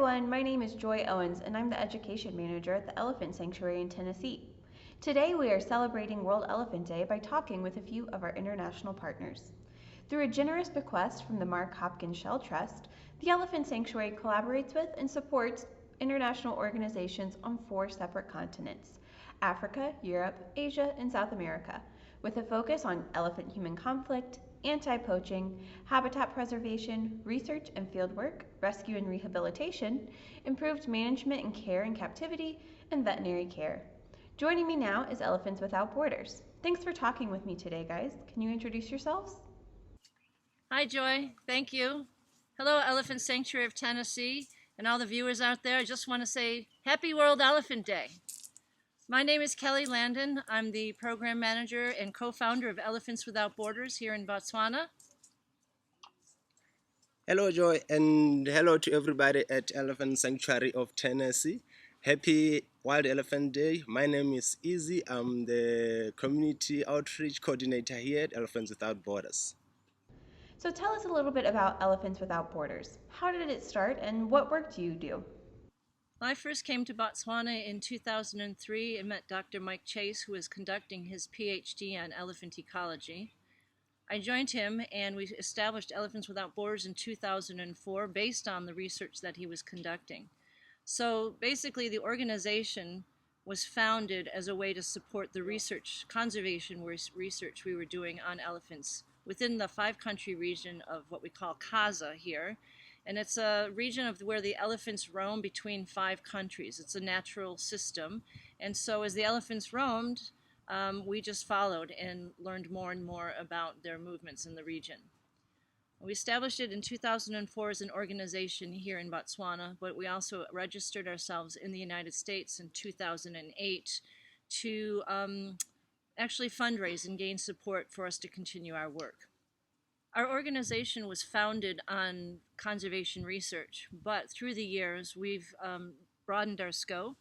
everyone, my name is Joy Owens and I'm the Education Manager at the Elephant Sanctuary in Tennessee. Today we are celebrating World Elephant Day by talking with a few of our international partners. Through a generous bequest from the Mark Hopkins Shell Trust, the Elephant Sanctuary collaborates with and supports international organizations on 4 separate continents: Africa, Europe, Asia, and South America, with a focus on elephant-human conflict, anti-poaching, habitat preservation, research and fieldwork, rescue and rehabilitation, improved management and care in captivity, and veterinary care. Joining me now is Elephants Without Borders. Thanks for talking with me today, guys. Can you introduce yourselves? Hi, Joy. Thank you. Hello, Elephant Sanctuary of Tennessee, and all the viewers out there. I just want to say Happy World Elephant Day. My name is Kelly Landen. I'm the program manager and co-founder of Elephants Without Borders here in Botswana. Hello, Joy, and hello to everybody at Elephant Sanctuary of Tennessee. Happy Wild Elephant Day. My name is Izzy. I'm the Community Outreach Coordinator here at Elephants Without Borders. So tell us a little bit about Elephants Without Borders. How did it start and what work do you do? I first came to Botswana in 2003 and met Dr. Mike Chase, who was conducting his PhD on elephant ecology. I joined him and we established Elephants Without Borders in 2004 based on the research that he was conducting. So basically the organization was founded as a way to support the conservation research we were doing on elephants within the 5-country region of what we call Kaza here. And it's a region of where the elephants roam between 5 countries. It's a natural system. And so as the elephants roamed, we just followed and learned more and more about their movements in the region. We established it in 2004 as an organization here in Botswana, but we also registered ourselves in the United States in 2008 to actually fundraise and gain support for us to continue our work. Our organization was founded on conservation research, but through the years we've broadened our scope.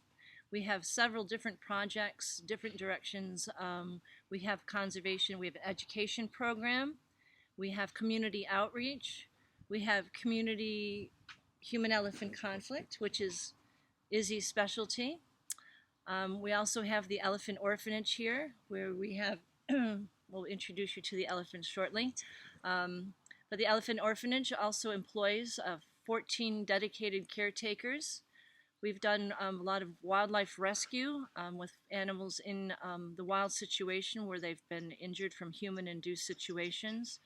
We have several different projects, different directions. We have conservation, we have an education program, we have community outreach, we have community human-elephant conflict, which is Izzy's specialty. We also have the Elephant Orphanage here, where we have, we'll introduce you to the elephants shortly. But the Elephant Orphanage also employs 14 dedicated caretakers. We've done a lot of wildlife rescue with animals in the wild situation where they've been injured from human-induced situations.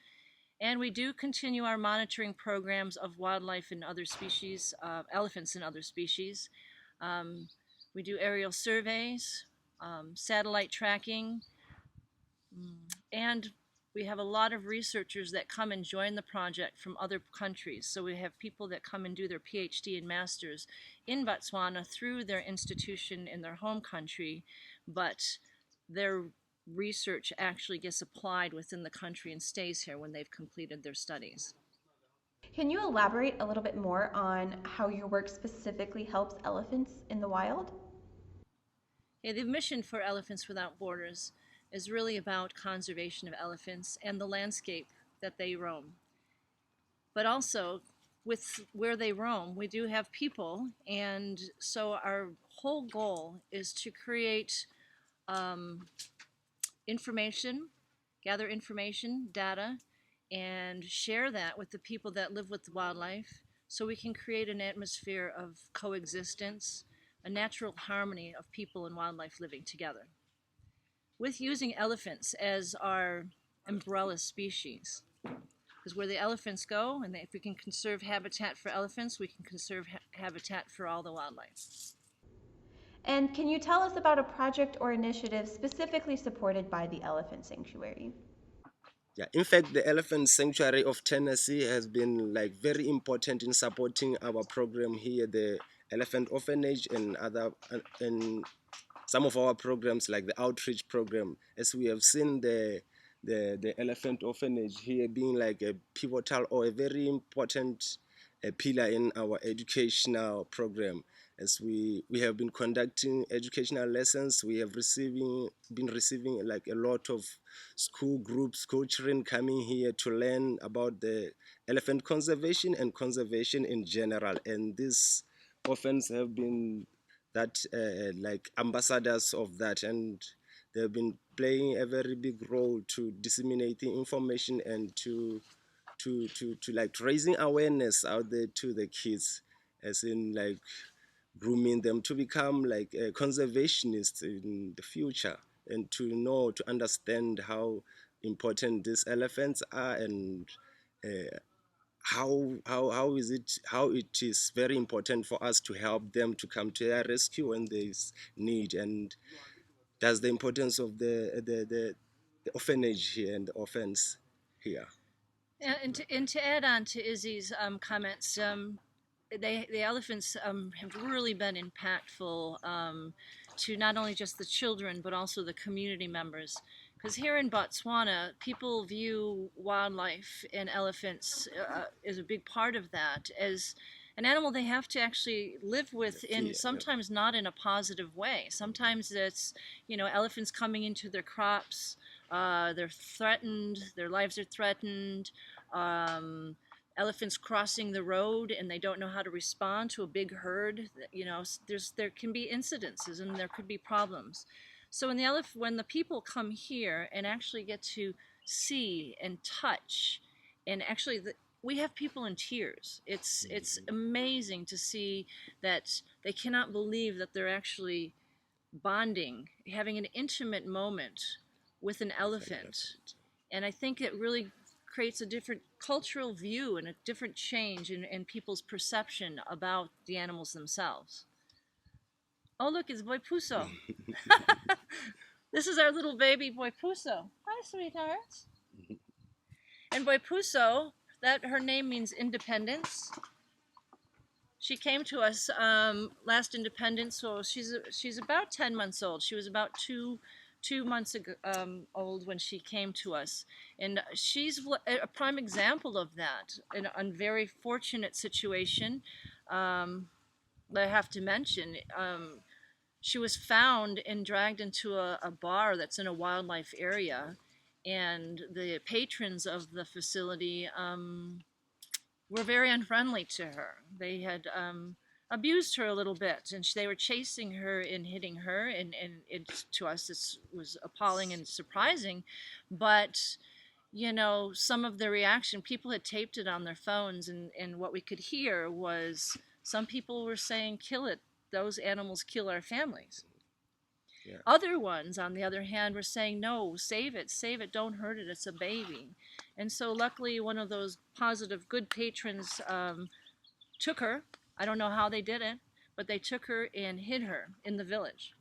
And we do continue our monitoring programs of wildlife and other species, elephants and other species. We do aerial surveys, satellite tracking, and we have a lot of researchers that come and join the project from other countries. So we have people that come and do their PhD and masters in Botswana through their institution in their home country, but their research actually gets applied within the country and stays here when they've completed their studies. Can you elaborate a little bit more on how your work specifically helps elephants in the wild? Yeah, the mission for Elephants Without Borders is really about conservation of elephants and the landscape that they roam. But also, with where they roam, we do have people, and so our whole goal is to create information, gather information, data, and share that with the people that live with the wildlife so we can create an atmosphere of coexistence, a natural harmony of people and wildlife living together. With using elephants as our umbrella species, because where the elephants go, and if we can conserve habitat for elephants, we can conserve habitat for all the wildlife. And can you tell us about a project or initiative specifically supported by the Elephant Sanctuary? Yeah, in fact, the Elephant Sanctuary of Tennessee has been very important in supporting our program here, the Elephant Orphanage and and some of our programs like the outreach program. As we have seen the Elephant Orphanage here being like a pivotal or a very important pillar in our educational program. As we have been conducting educational lessons, we have been receiving like a lot of school groups, school children coming here to learn about the elephant conservation and conservation in general. And this orphans have been that like ambassadors of that, and they've been playing a very big role to disseminating information and to like raising awareness out there to the kids, as in like grooming them to become like conservationists in the future, and to know, to understand how important these elephants are, and how is it, how it is very important for us to help them to come to their rescue when there is need. And that's the importance of the orphanage here and the orphans here. And to add on to Izzy's comments, the elephants have really been impactful to not only just the children but also the community members. Because here in Botswana, people view wildlife and elephants as a big part of that, as an animal they have to actually live with, in sometimes not in a positive way. Sometimes it's, you know, elephants coming into their crops, they're threatened, their lives are threatened. Um, Elephants crossing the road and they don't know how to respond to a big herd. You know, there can be incidences and there could be problems. So when the people come here and actually get to see and touch, and actually we have people in tears. It's amazing to see that they cannot believe that they're actually bonding, having an intimate moment with an elephant. And I think it really creates a different cultural view and a different change in people's perception about the animals themselves. Oh, look, it's Boy Puso. This is our little baby Boy Puso. Hi, sweetheart. And Boy Puso, that her name means independence. She came to us last Independence, so she's about 10 months old. She was about two months ago, old when she came to us, and she's a prime example of that. In a very fortunate situation, I have to mention. She was found and dragged into a bar that's in a wildlife area, and the patrons of the facility were very unfriendly to her. They had abused her a little bit, and they were chasing her and hitting her, and it, to us this was appalling and surprising. But you know, some of the reaction, people had taped it on their phones, and what we could hear was some people were saying, kill it, those animals kill our families. Yeah. Other ones, on the other hand, were saying, no, save it, don't hurt it, it's a baby. And so luckily one of those positive, good patrons took her. I don't know how they did it, but they took her and hid her in the village.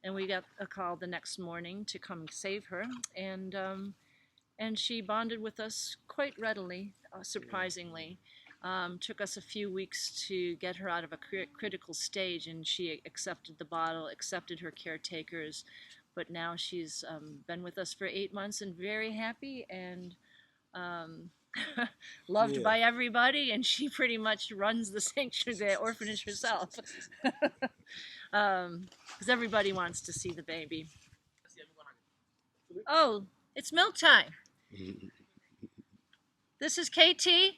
And we got a call the next morning to come save her, and she bonded with us quite readily, surprisingly. Took us a few weeks to get her out of a critical stage, and she accepted the bottle, accepted her caretakers, but now she's been with us for 8 months and very happy and loved by everybody, and she pretty much runs the sanctuary, the orphanage herself, because everybody wants to see the baby. Oh, it's milk time. This is KT.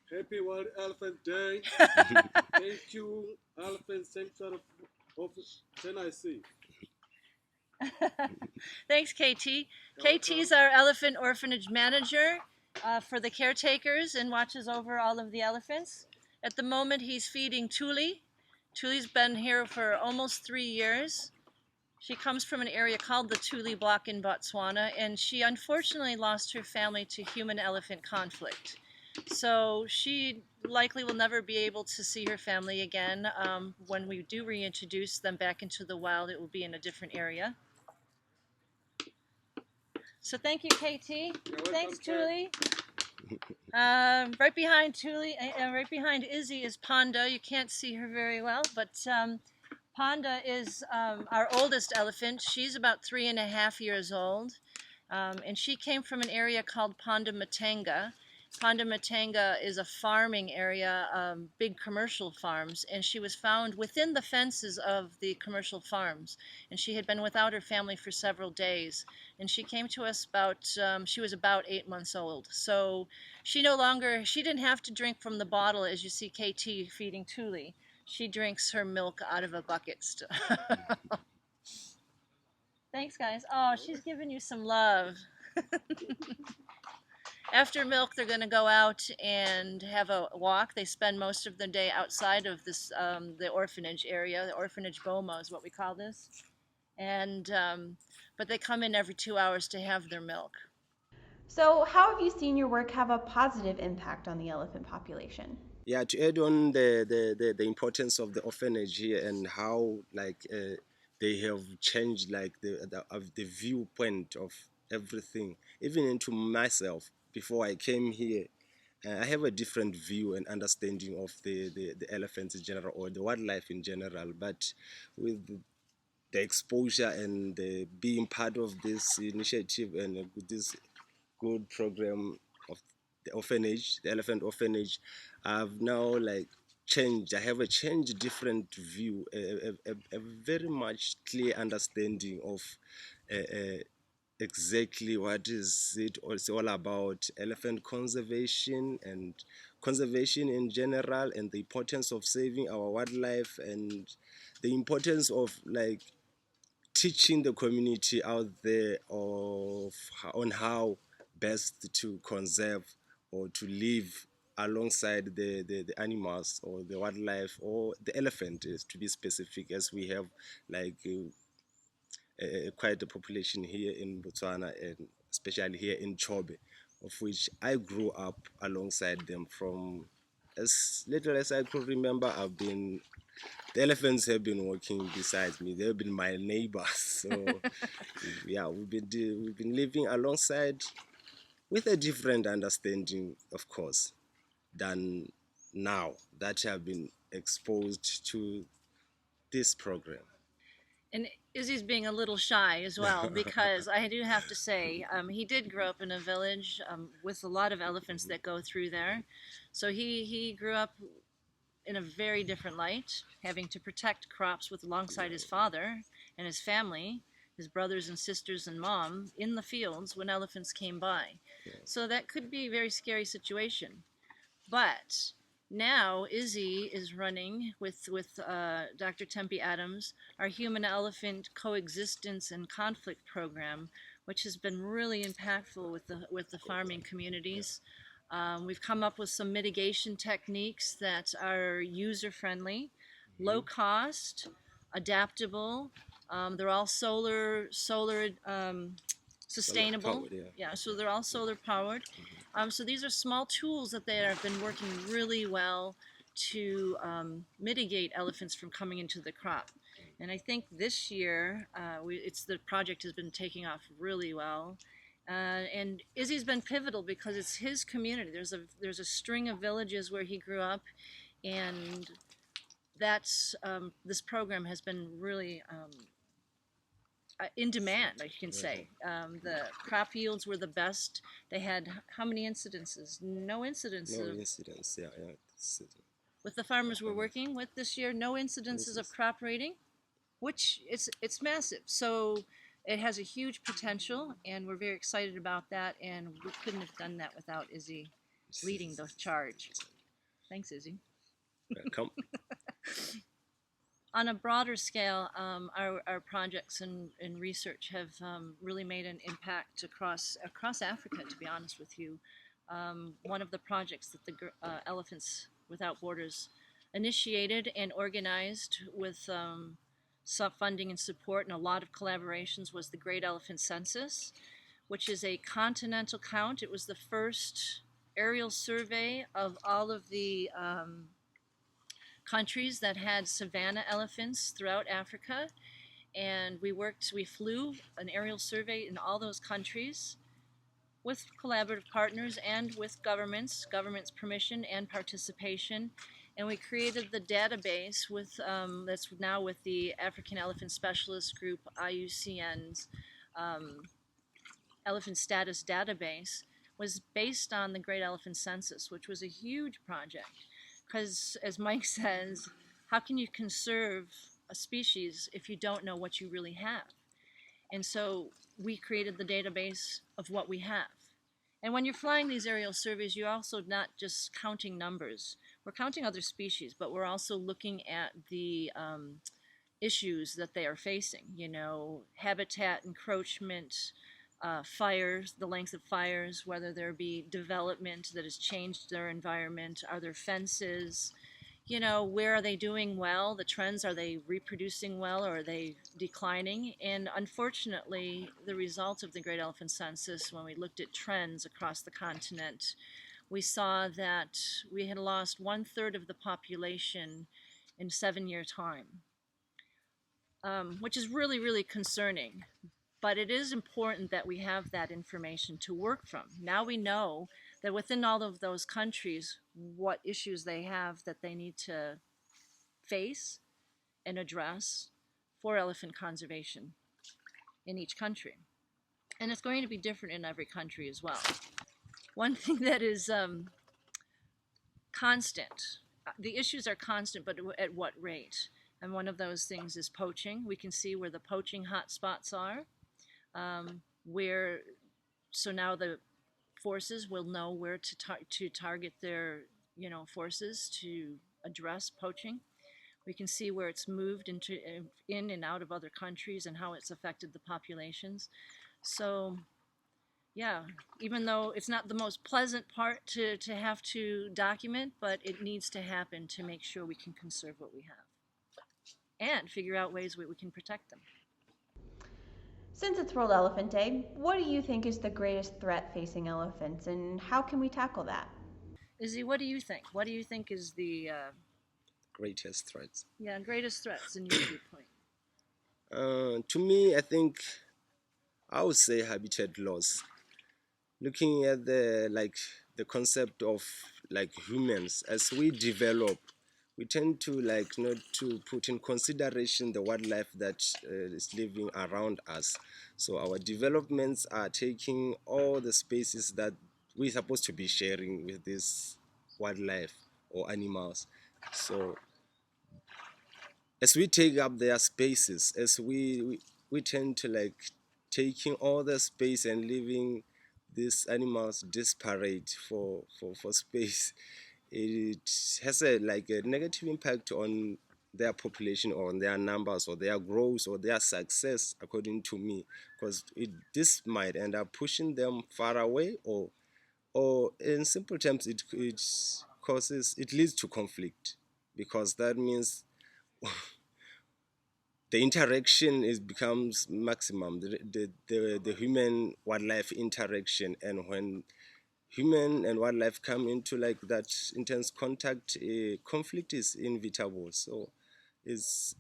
Happy World Elephant Day. Thank you, Elephant Sanctuary of Tennessee. Thanks, KT. KT's our Elephant Orphanage manager for the caretakers and watches over all of the elephants. At the moment, he's feeding Tuli. Tuli's been here for almost 3 years. She comes from an area called the Tuli Block in Botswana, and she unfortunately lost her family to human-elephant conflict. So she likely will never be able to see her family again. When we do reintroduce them back into the wild, it will be in a different area. So thank you, KT. Thanks, Tuli. Right behind Tuli, right behind Izzy is Panda. You can't see her very well, but Panda is our oldest elephant. She's about 3.5 years old, and she came from an area called Ponda Matanga. Ponda Matanga is a farming area, big commercial farms, and she was found within the fences of the commercial farms, and she had been without her family for several days, and she came to us she was about 8 months old. So she didn't have to drink from the bottle as you see KT feeding Tuli. She drinks her milk out of a bucket. Thanks, guys. Oh, she's giving you some love. After milk, they're going to go out and have a walk. They spend most of the day outside of this the orphanage area. The orphanage boma is what we call this. And but they come in every 2 hours to have their milk. So, how have you seen your work have a positive impact on the elephant population? Yeah, to add on the importance of the orphanage here and how like they have changed like the viewpoint of everything, even into myself. Before I came here, I have a different view and understanding of the elephants in general or the wildlife in general. But with the exposure and being part of this initiative and this good program of the orphanage, the Elephant Orphanage, I've now like changed. I have a changed different view, a very much clear understanding of exactly what is it also all about elephant conservation and conservation in general and the importance of saving our wildlife and the importance of like teaching the community out there of on how best to conserve or to live alongside the animals or the wildlife or the elephant is to be specific as we have like quite a population here in Botswana and especially here in Chobe, of which I grew up alongside them from as little as I could remember. The elephants have been walking beside me. They've been my neighbors. So yeah, we've been living alongside with a different understanding, of course, than now that have been exposed to this program. And Izzy's being a little shy as well because I do have to say he did grow up in a village with a lot of elephants that go through there. So he grew up in a very different light, having to protect crops with alongside his father and his family, his brothers and sisters and mom in the fields when elephants came by. So that could be a very scary situation. But now Izzy is running with Dr. Tempe Adams our human elephant coexistence and conflict program, which has been really impactful with the farming communities. We've come up with some mitigation techniques that are user friendly, low cost, adaptable. They're all solar sustainable. Powered, yeah. Yeah, so they're all solar powered. So these are small tools that they have been working really well to mitigate elephants from coming into the crop. And I think this year, the project has been taking off really well. And Izzy's been pivotal because it's his community. There's a string of villages where he grew up, and that's this program has been really in demand, I can say. The crop yields were the best. They had how many incidences? No incidences. No incidents, yeah. With the farmers we're working with this year, no incidences of crop rating, which it's massive. So it has a huge potential, and we're very excited about that. And we couldn't have done that without Izzy leading the charge. Thanks, Izzy. Welcome. On a broader scale, our projects and research have really made an impact across Africa, to be honest with you. One of the projects that the Elephants Without Borders initiated and organized with some funding and support and a lot of collaborations was the Great Elephant Census, which is a continental count. It was the first aerial survey of all of the countries that had savanna elephants throughout Africa, and we flew an aerial survey in all those countries with collaborative partners and with governments permission and participation, and we created the database with that's now with the African Elephant Specialist Group IUCN's Elephant Status Database was based on the Great Elephant Census, which was a huge project. Because, as Mike says, how can you conserve a species if you don't know what you really have? And so we created the database of what we have. And when you're flying these aerial surveys, you're also not just counting numbers. we're counting other species, but we're also looking at the issues that they are facing, habitat encroachment, fires, the length of fires, whether there be development that has changed their environment, are there fences, where are they doing well, the trends, are they reproducing well or are they declining? And unfortunately, the result of the Great Elephant Census, when we looked at trends across the continent, we saw that we had lost 1/3 of the population in 7-year time, which is really, really concerning. But it is important that we have that information to work from. Now we know that within all of those countries, what issues they have that they need to face and address for elephant conservation in each country. And it's going to be different in every country as well. One thing that is constant, the issues are constant, but at what rate? And one of those things is poaching. We can see where the poaching hotspots are. So now the forces will know where to target their forces to address poaching. We can see where it's moved in and out of other countries and how it's affected the populations. So yeah, even though it's not the most pleasant part to have to document, but it needs to happen to make sure we can conserve what we have and figure out ways we can protect them. Since it's World Elephant Day, what do you think is the greatest threat facing elephants, and how can we tackle that? Izzy, what do you think? What do you think is the Greatest threats? Yeah, greatest threats in your viewpoint? To me, I think I would say habitat loss. Looking at the concept of humans, as we develop, we tend to not to put in consideration the wildlife that is living around us. So our developments are taking all the spaces that we're supposed to be sharing with this wildlife or animals. So as we take up their spaces, as we tend to taking all the space and leaving these animals disparate for space. It has a negative impact on their population or on their numbers or their growth or their success, according to me, because this might end up pushing them far away, or in simple terms, it leads to conflict, because that means the interaction becomes maximum, the human wildlife interaction. And when human and wildlife come into that intense contact, conflict is inevitable. So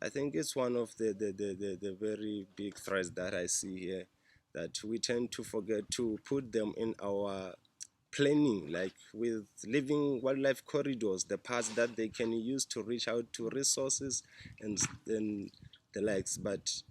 I think it's one of the very big threats that I see here, that we tend to forget to put them in our planning, like with living wildlife corridors, the paths that they can use to reach out to resources and the likes. But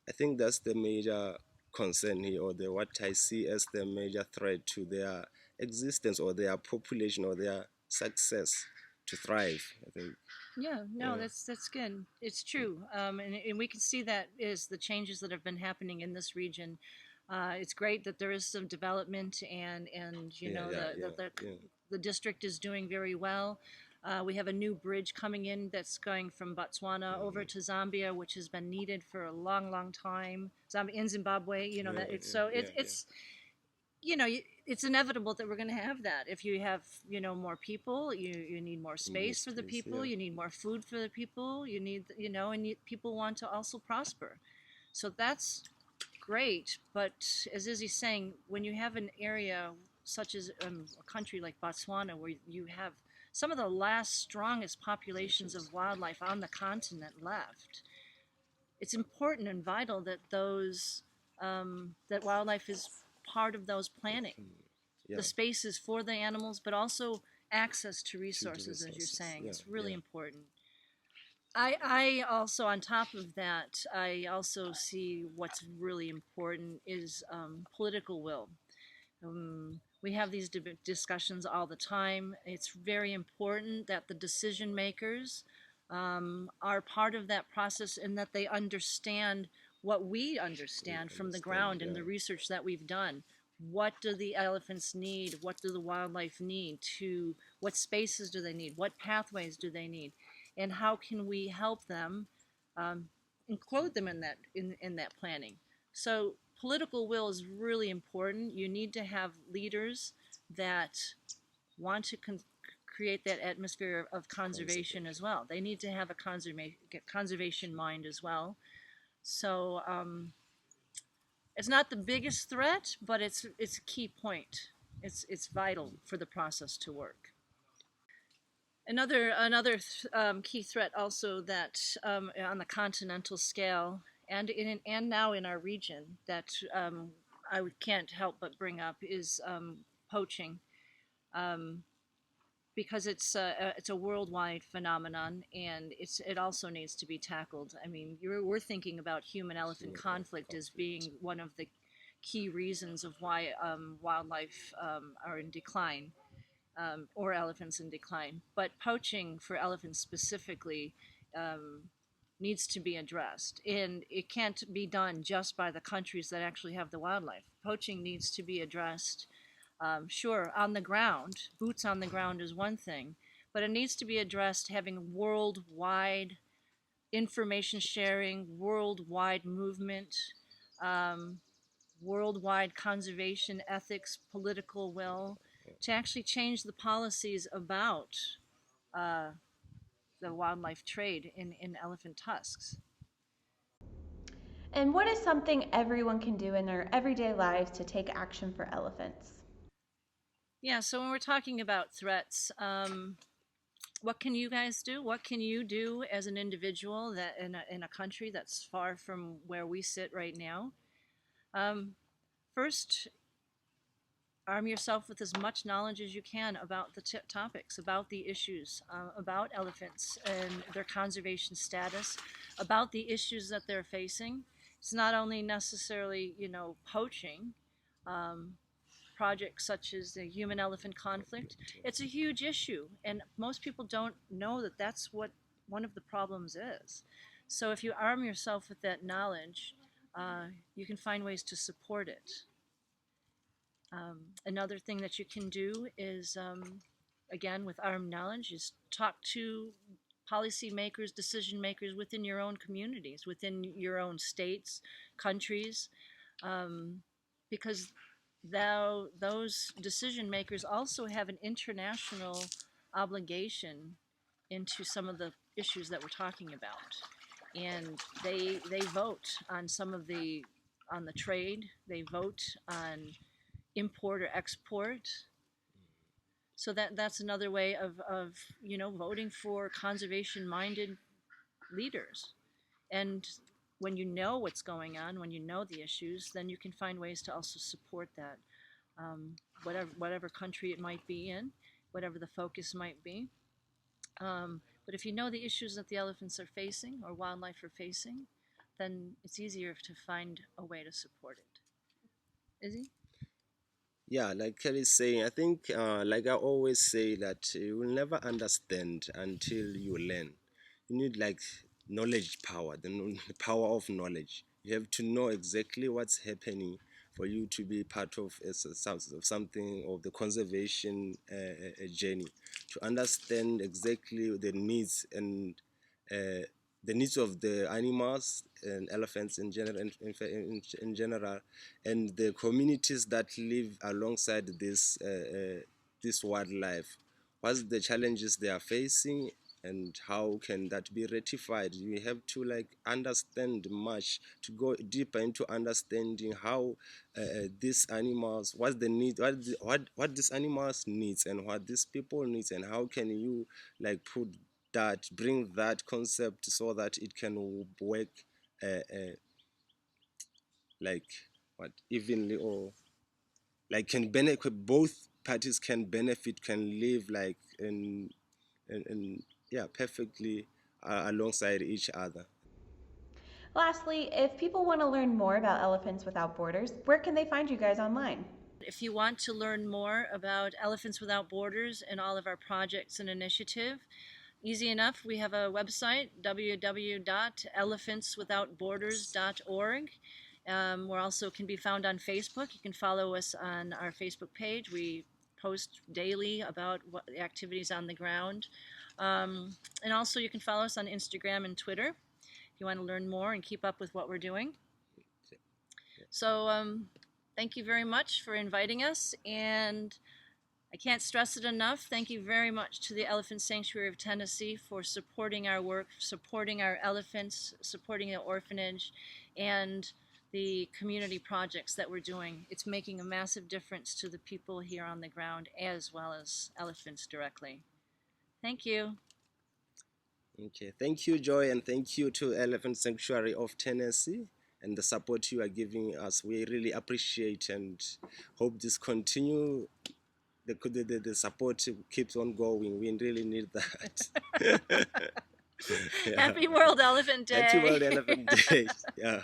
I think that's the major concern here, or what I see as the major threat to their existence or their population or their success to thrive, I think. Yeah, no, that's good. It's true, and we can see that is the changes that have been happening in this region. It's great that there is some development, and the district is doing very well. We have a new bridge coming in that's going from Botswana over to Zambia, which has been needed for a long, long time. In Zimbabwe, it's inevitable that we're going to have that. If you have, more people, you need more space for the people, you need more food for the people, you need, and people want to also prosper. So that's great. But as Izzy's saying, when you have an area such as a country like Botswana, where you have some of the last strongest populations of wildlife on the continent left, it's important and vital that that wildlife is part of those planning. The spaces for the animals, but also access to resources, as you're saying. It's really important. I also, on top of that, I also see what's really important is political will. We have these discussions all the time. It's very important that the decision makers are part of that process, and that they understand what we understand from the ground and the research that we've done. what do the elephants need? What do the wildlife need? What spaces do they need? What pathways do they need? And how can we help them include them in that planning? So political will is really important. You need to have leaders that want to create that atmosphere of conservation as well. They need to have a conservation mind as well. So it's not the biggest threat, but it's a key point. It's vital for the process to work. Another key threat also that on the continental scale and now in our region that I can't help but bring up is poaching. Because it's a worldwide phenomenon, and it also needs to be tackled. I mean, we're thinking about human-elephant conflict as being one of the key reasons of why wildlife are in decline, or elephants in decline. But poaching for elephants specifically needs to be addressed, and it can't be done just by the countries that actually have the wildlife. Poaching needs to be addressed. Sure, on the ground, boots on the ground is one thing, but it needs to be addressed having worldwide information sharing, worldwide movement, worldwide conservation ethics, political will, to actually change the policies about the wildlife trade in elephant tusks. And what is something everyone can do in their everyday lives to take action for elephants? Yeah, so when we're talking about threats, what can you guys do? What can you do as an individual that in a country that's far from where we sit right now? First, arm yourself with as much knowledge as you can about the topics, about the issues, about elephants and their conservation status, about the issues that they're facing. It's not only necessarily, poaching. Projects such as the human-elephant conflict. It's a huge issue, and most people don't know that that's what one of the problems is. So if you arm yourself with that knowledge, you can find ways to support it. Another thing that you can do is, again, with armed knowledge, is talk to policymakers, decision makers within your own communities, within your own states, countries, because those decision makers also have an international obligation into some of the issues that we're talking about, and they vote on on the trade. They vote on import or export. So that's another way of voting for conservation minded leaders. And when you know what's going on, when you know the issues, then you can find ways to also support that, whatever country it might be in, whatever the focus might be. But if you know the issues that the elephants are facing or wildlife are facing, then it's easier to find a way to support it. Izzy? Yeah, like Kelly's saying, I think, like I always say, that you will never understand until you learn. You need like knowledge power, the power of knowledge. You have to know exactly what's happening for you to be part of something of the conservation journey, to understand exactly the needs and the needs of the animals and elephants in general, in general, and the communities that live alongside this wildlife. What's the challenges they are facing, and how can that be rectified? You have to like understand much, to go deeper into understanding how these animals, what's the need, what these animals needs, and what these people needs, and how can you like bring that concept so that it can work like what evenly, or like can benefit, both parties can benefit, can live like in yeah, perfectly alongside each other. Lastly, if people want to learn more about Elephants Without Borders, where can they find you guys online? If you want to learn more about Elephants Without Borders and all of our projects and initiative, easy enough. We have a website, www.elephantswithoutborders.org. We're also can be found on Facebook. You can follow us on our Facebook page. We post daily about what the activities on the ground. And also you can follow us on Instagram and Twitter if you want to learn more and keep up with what we're doing. So thank you very much for inviting us, and I can't stress it enough. Thank you very much to the Elephant Sanctuary of Tennessee for supporting our work, supporting our elephants, supporting the orphanage, and the community projects that we're doing. It's making a massive difference to the people here on the ground as well as elephants directly. Thank you. Okay, thank you, Joy, and thank you to Elephant Sanctuary of Tennessee and the support you are giving us. We really appreciate and hope this continue. The support keeps on going. We really need that. Yeah. Happy World Elephant Day. Happy World Elephant Day. Yeah.